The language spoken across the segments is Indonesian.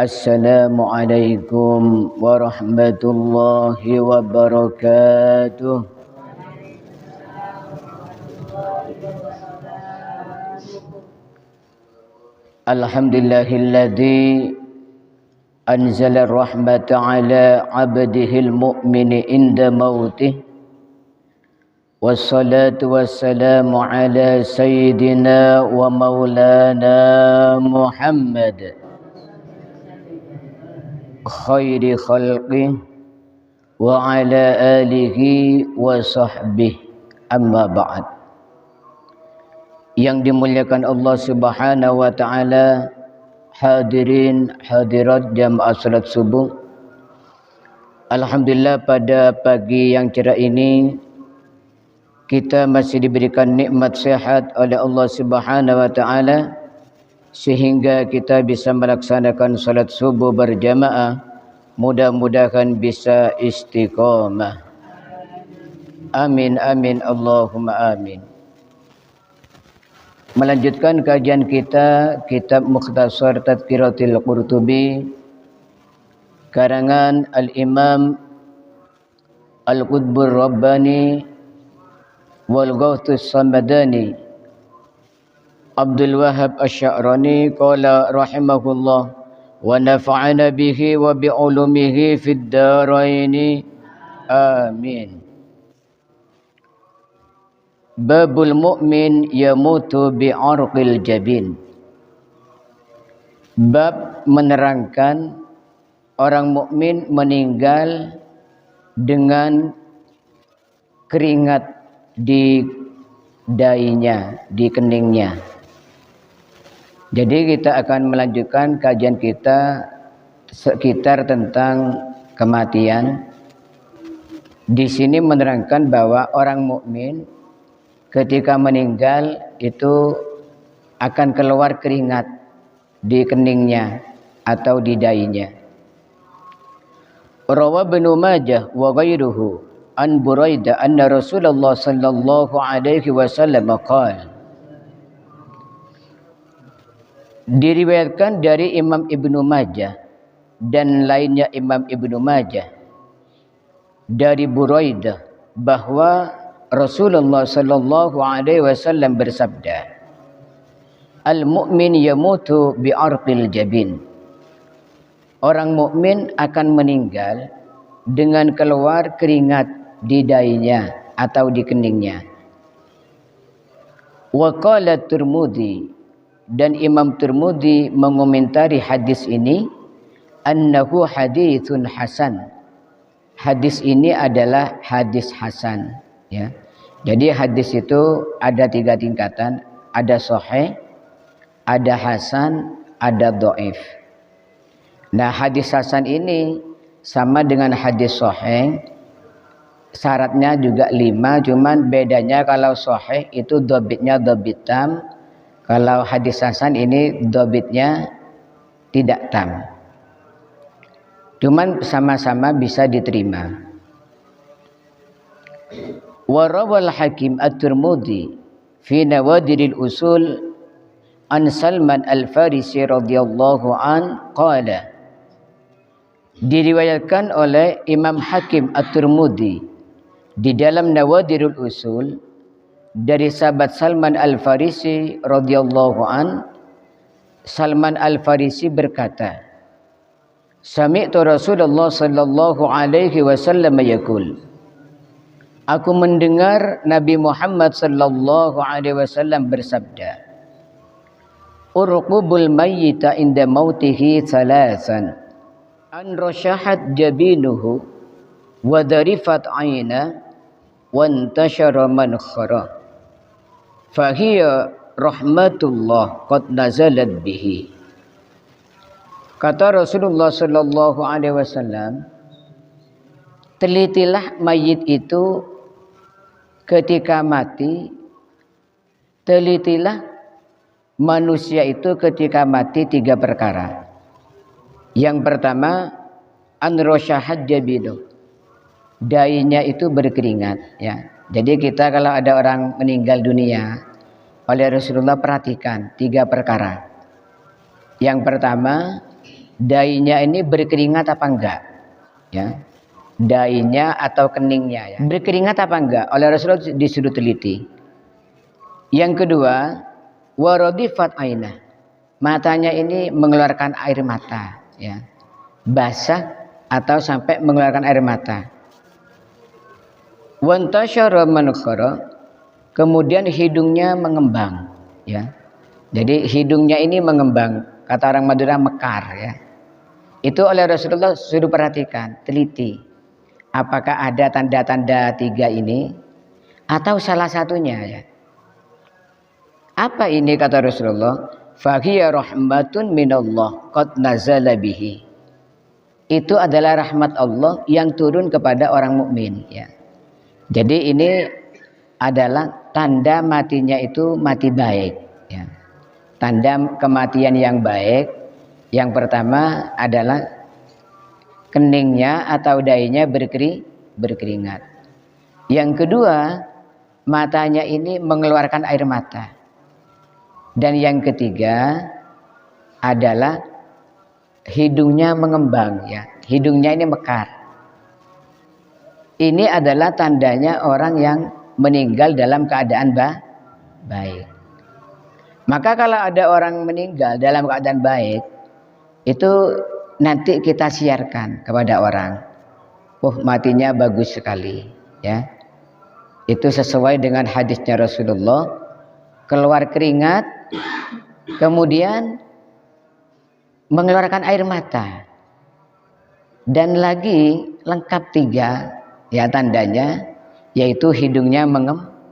Assalamualaikum warahmatullahi wabarakatuh. Alhamdulillahilladzi anzala rahmata ala abdihil mu'mini inda mautih. Wassalatu wassalamu ala sayyidina wa maulana Muhammad khairi khalqih wa ala alihi wa sahbihi, amma ba'd. Yang dimuliakan Allah Subhanahu wa taala, hadirin hadirat jamaah salat subuh. Alhamdulillah, pada pagi yang cerah ini kita masih diberikan nikmat sehat oleh Allah Subhanahu wa taala sehingga kita bisa melaksanakan salat subuh berjamaah. Mudah-mudahan bisa istiqamah. Amin amin Allahumma amin. Melanjutkan kajian kita kitab Mukhtasar Tadhkiratul Qurtubi karangan Al-Imam Al-Qutbur Rabbani wal Ghawthus Samadani Abdul Wahhab Asy-Sya'rani qala rahimahullah wa nafa'ana bihi wa bi ulumihi fid dharain amin. Babul mu'min yamutu bi arqil jabin. Bab menerangkan orang mukmin meninggal dengan keringat di dahinya, di keningnya. Jadi kita akan melanjutkan kajian kita sekitar tentang kematian. Di sini menerangkan bahwa orang mukmin ketika meninggal itu akan keluar keringat di keningnya atau di dahinya. Rawa Ibnu Majah wa ghairuhu an Buraidah anna Rasulullah sallallahu alaihi wasallam qala. Diriwayatkan dari Imam Ibnu Majah dan lainnya Imam Ibnu Majah dari Buraidah bahwa Rasulullah sallallahu alaihi wasallam bersabda, al-mu'min yamutu bi arqil jabin. Orang mukmin akan meninggal dengan keluar keringat di dahinya atau di keningnya. Wa qala Tirmidzi, dan Imam Tirmidzi mengomentari hadis ini, annahu haditsun hasan. Hadis ini adalah hadis hasan, ya. Jadi hadis itu ada 3 tingkatan, ada sahih, ada hasan, ada dhaif. Nah, hadis hasan ini sama dengan hadis sahih. Syaratnya juga 5, cuman bedanya kalau sahih itu dhabitnya dhabit tam. Kalau hadis hasan ini dhabitnya tidak tam. Cuman sama-sama bisa diterima. Wa rawal Hakim At-Tirmidzi fi Nawadiril Usul an Salman Al-Farisi radhiyallahu an qala. Diriwayatkan oleh Imam Hakim At-Tirmidzi di dalam Nawadirul Usul dari sahabat Salman Al-Farisi radhiyallahu an. Salman Al-Farisi berkata, sami'tu Rasulullah sallallahu alaihi wasallam yaqul. Aku mendengar Nabi Muhammad sallallahu alaihi wasallam bersabda, urqubul mayyita inda mautihi thalathan, an rashahat jabinuhu wa dharifat 'aina wa intashara mankhara, fahiya rahmatullah qad nazalat bihi. Kata Rasulullah sallallahu alaihi wasallam, telitilah mayit itu ketika mati, telitilah manusia itu ketika mati 3 perkara. Yang pertama, an rashahat jabinu, dahinya itu berkeringat, ya. Jadi kita kalau ada orang meninggal dunia, oleh Rasulullah perhatikan 3 perkara. Yang pertama, dainya ini berkeringat apa enggak, ya, dainya atau keningnya, ya, berkeringat apa enggak. Oleh Rasulullah disuruh teliti. Yang kedua, waradifat ainah, matanya ini mengeluarkan air mata, ya, basah atau sampai mengeluarkan air mata. Wantasyara mankhara, kemudian hidungnya mengembang, ya. Jadi hidungnya ini mengembang, kata orang Madura mekar, ya. Itu oleh Rasulullah suruh perhatikan, teliti. Apakah ada tanda-tanda tiga ini atau salah satunya, ya. Apa ini kata Rasulullah? Fahiya rahmatun minallah qad nazala bihi. Itu adalah rahmat Allah yang turun kepada orang mukmin, ya. Jadi ini adalah tanda matinya itu mati baik, ya. Tanda kematian yang baik yang pertama adalah keningnya atau dainya berkeringat. Yang kedua, matanya ini mengeluarkan air mata. Dan yang ketiga adalah hidungnya mengembang, ya. Hidungnya ini mekar. Ini adalah tandanya orang yang meninggal dalam keadaan baik. Maka kalau ada orang meninggal dalam keadaan baik, itu nanti kita siarkan kepada orang. Oh, matinya bagus sekali, ya. Itu sesuai dengan hadisnya Rasulullah, keluar keringat, kemudian mengeluarkan air mata, dan lagi lengkap tiga, ya, tandanya, yaitu hidungnya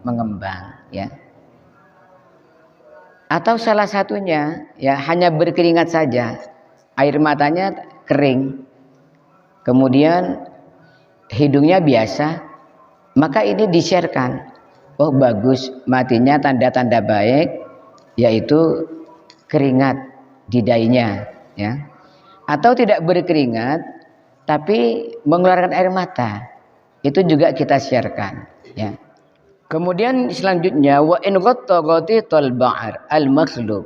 mengembang, ya. Atau salah satunya, ya, hanya berkeringat saja, air matanya kering, kemudian hidungnya biasa, maka ini di-sharekan. Oh, bagus, matinya tanda-tanda baik, yaitu keringat di dainya, ya. Atau tidak berkeringat tapi mengeluarkan air mata, itu juga kita siarkan, ya. Kemudian selanjutnya, wa in ghatta ghatital ba'ar al-makhlub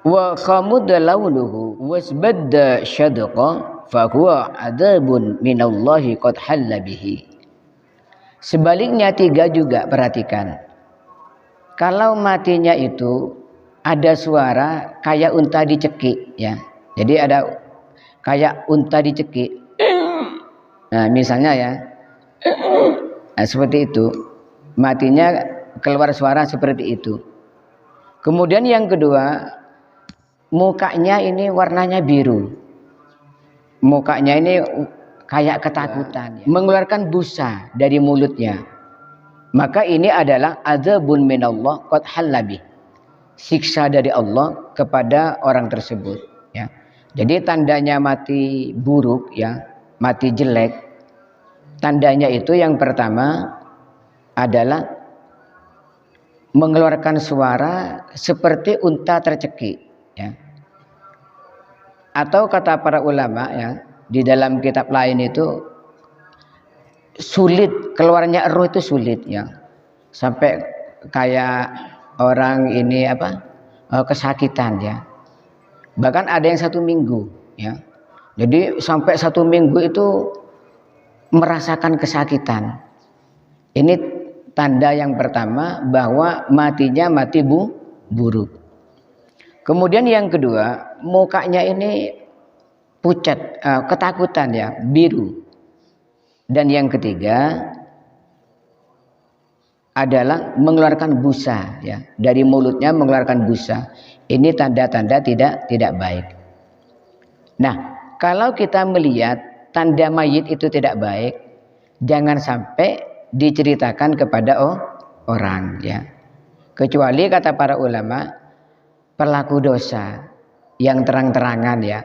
wa khamud launuhu wasbadda syadqa fa huwa adzabun minallahi qad halla bihi. Sebaliknya tiga juga, perhatikan. Kalau matinya itu ada suara kayak unta dicekik, ya. Jadi ada kayak unta dicekik. Nah, misalnya, ya. Nah, seperti itu. Matinya keluar suara seperti itu. Kemudian yang kedua, mukanya ini warnanya biru. Mukanya ini kayak ketakutan, ya. Mengeluarkan busa dari mulutnya. Maka ini adalah adzabun minallah qad halabi. Siksa dari Allah kepada orang tersebut, ya. Jadi tandanya mati buruk, ya, mati jelek. Tandanya itu yang pertama adalah mengeluarkan suara seperti unta tercekik, ya. Atau kata para ulama, ya, di dalam kitab lain itu sulit, keluarnya roh itu sulit, ya. Sampai kayak orang ini kesakitan, ya. Bahkan ada yang 1 minggu, ya. Jadi sampai 1 minggu itu merasakan kesakitan. Ini tanda yang pertama bahwa matinya mati buruk. Kemudian yang kedua, mukanya ini pucat, ketakutan, ya, biru. Dan yang ketiga adalah mengeluarkan busa, ya, dari mulutnya mengeluarkan busa. Ini tanda-tanda tidak baik. Nah, kalau kita melihat tanda mayit itu tidak baik, jangan sampai diceritakan kepada orang, ya. Kecuali kata para ulama, pelaku dosa yang terang-terangan, ya.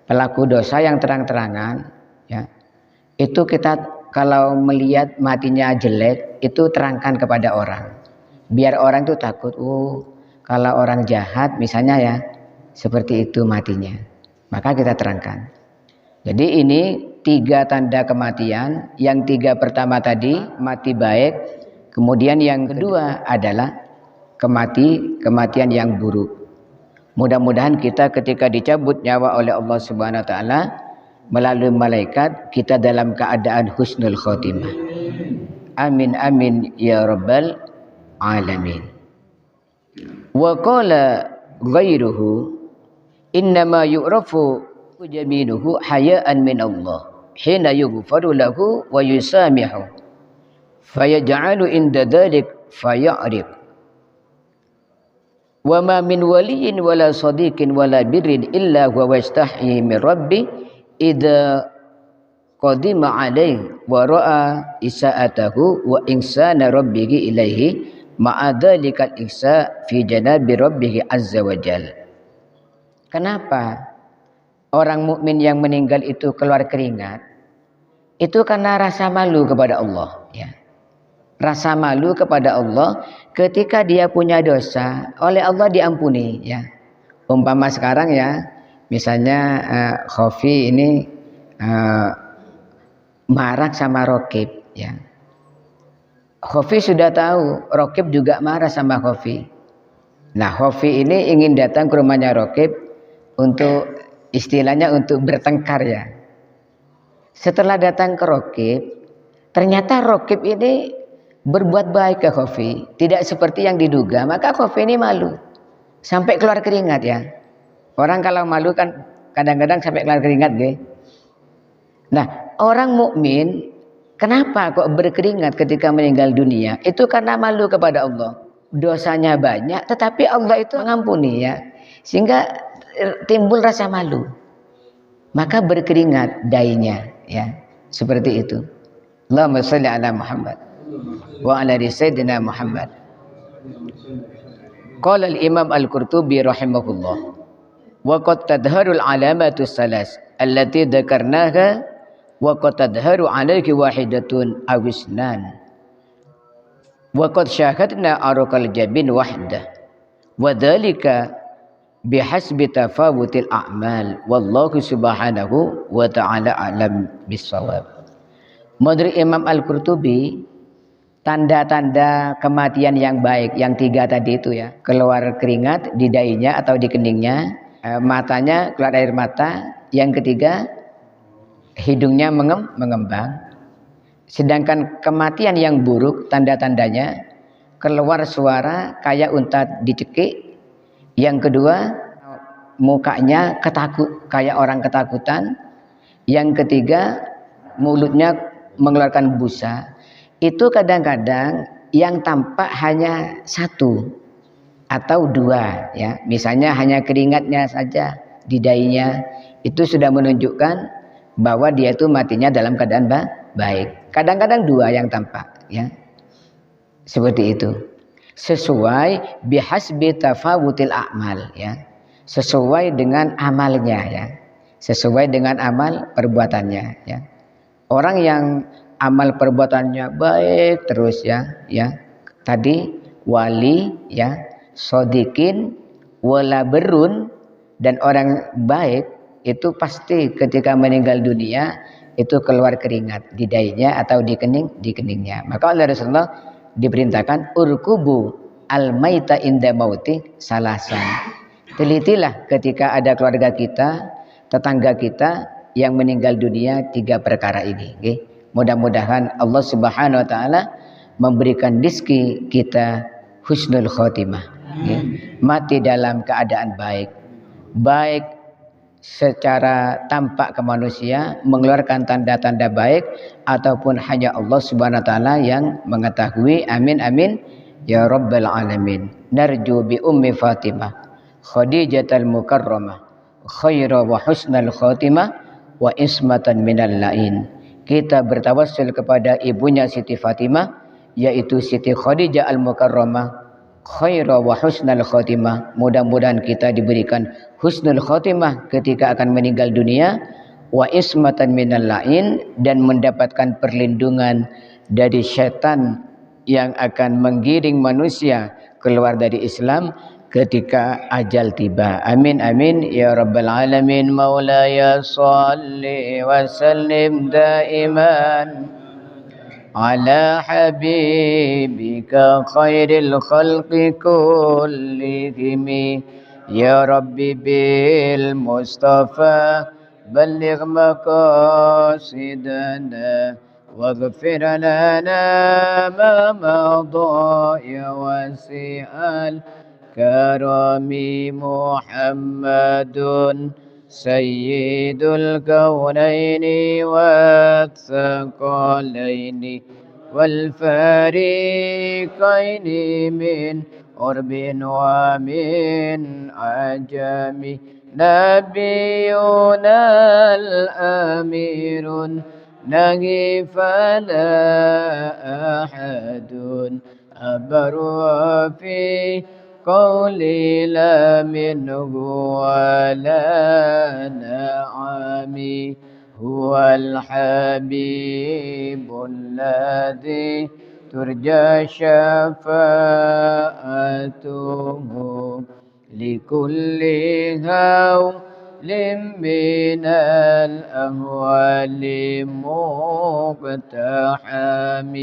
Pelaku dosa yang terang-terangan, ya. Itu kita kalau melihat matinya jelek, itu terangkan kepada orang. Biar orang itu takut, kalau orang jahat misalnya, ya, seperti itu matinya. Maka kita terangkan. Jadi ini 3 tanda kematian. Yang 3 pertama tadi mati baik, kemudian yang kedua adalah kematian yang buruk. Mudah-mudahan kita ketika dicabut nyawa oleh Allah Subhanahu wa taala melalui malaikat, kita dalam keadaan husnul khotimah. Amin amin ya rabbal alamin. Wa qala ghairuhu innama yu'rafu jaminuhu haya'an min Allah hina yughfaru lahu wa yusamihu fayaj'alu inda dhalik faya'rif wa ma min waliyin wala sadiqin wala birrin illa huwa yastahyi min rabbi idza qadima alaih wa ra'a isa'atahu wa insana rabbihi ilaihi ma'adzalikal ihsa fi janabi rabbihi azza wa jal. Kenapa orang mukmin yang meninggal itu keluar keringat? Itu karena rasa malu kepada Allah, ya. Rasa malu kepada Allah ketika dia punya dosa, oleh Allah diampuni, ya. Umpama sekarang ya, misalnya Khofi ini marah sama Rokib, ya. Khofi sudah tahu Rokib juga marah sama Khofi. Nah, Khofi ini ingin datang ke rumahnya Rokib untuk istilahnya untuk bertengkar, ya. Setelah datang ke Rokib, ternyata Rokib ini berbuat baik ke Khofi, tidak seperti yang diduga, maka Khofi ini malu sampai keluar keringat, ya. Orang kalau malu kan kadang-kadang sampai keluar keringat, gitu. Nah, orang mukmin kenapa kok berkeringat ketika meninggal dunia? Itu karena malu kepada Allah. Dosanya banyak, tetapi Allah itu mengampuni, ya. Sehingga timbul rasa malu. Maka berkeringat dainya, ya. Seperti itu. Allahumma shalli ala Muhammad wa ala ali sayyidina Muhammad. Qala al-Imam Al-Qurtubi rahimahullah, wa qad tadharul alamatu salas allati dzakarnaha wa qad tadharu alayhi wahidatun aw isnan wa qad syahadna arqal jabin wahdah wa dzalika bihasbi tafawutil a'mal wallahu subhanahu wa ta'ala alam bissawab. Menurut Imam Al-Qurtubi, tanda-tanda kematian yang baik yang tiga tadi itu, ya, keluar keringat di dahinya atau di keningnya, matanya keluar air mata, yang ketiga hidungnya mengembang. Sedangkan kematian yang buruk tanda-tandanya keluar suara kayak unta dicekik, yang kedua mukanya kayak orang ketakutan, yang ketiga mulutnya mengeluarkan busa. Itu kadang-kadang yang tampak hanya satu atau dua, ya. Misalnya hanya keringatnya saja di dahinya, itu sudah menunjukkan bahwa dia itu matinya dalam keadaan baik. Kadang-kadang dua yang tampak, ya. Seperti itu. Sesuai bihasbi tafawutil a'mal, ya. Sesuai dengan amalnya, ya. Sesuai dengan amal perbuatannya, ya. Orang yang amal perbuatannya baik terus, ya, ya. Tadi wali, ya, sodikin, wala berun, dan orang baik itu pasti ketika meninggal dunia itu keluar keringat di dahinya atau di keningnya. Maka oleh Rasulullah diperintahkan urkubu al-maita inda mauti salasan. Telitilah ketika ada keluarga kita, tetangga kita yang meninggal dunia tiga perkara ini, okay? Mudah-mudahan Allah Subhanahu wa taala memberikan rizki kita husnul khotimah, okay? Mati dalam keadaan baik secara tampak ke manusia, mengeluarkan tanda-tanda baik, ataupun hanya Allah Subhanahu wa taala yang mengetahui. Amin amin ya rabbal alamin. Narju bi ummi Fatimah Khadijatul Mukarramah khaira wa husnal khotimah wa ismatan minal lain. Kita bertawassul kepada ibunya Siti Fatimah, yaitu Siti Khadijah Al-Mukarramah, khaira wa husnal khotimah. Mudah-mudahan kita diberikan husnul khotimah ketika akan meninggal dunia, wa ismatan minal lain, dan mendapatkan perlindungan dari syaitan yang akan menggiring manusia keluar dari Islam ketika ajal tiba. Amin amin ya rabbal alamin. Maulaya salli wa sallim daiman ala habibika khairil khalqi kullihim يا ربي بالمصطفى بلغ مقاصدنا واغفر لنا ما مضى يا واسع الكرم محمد سيد الكونين والثقلين والفريقين من قرب ومن عجم نبينا الأمير نهي فلا أحد أبر في قولي لا منه ولا نعمي هو الحبيب الذي ترجى شفاعته لكل هول من الأهوال مقتحم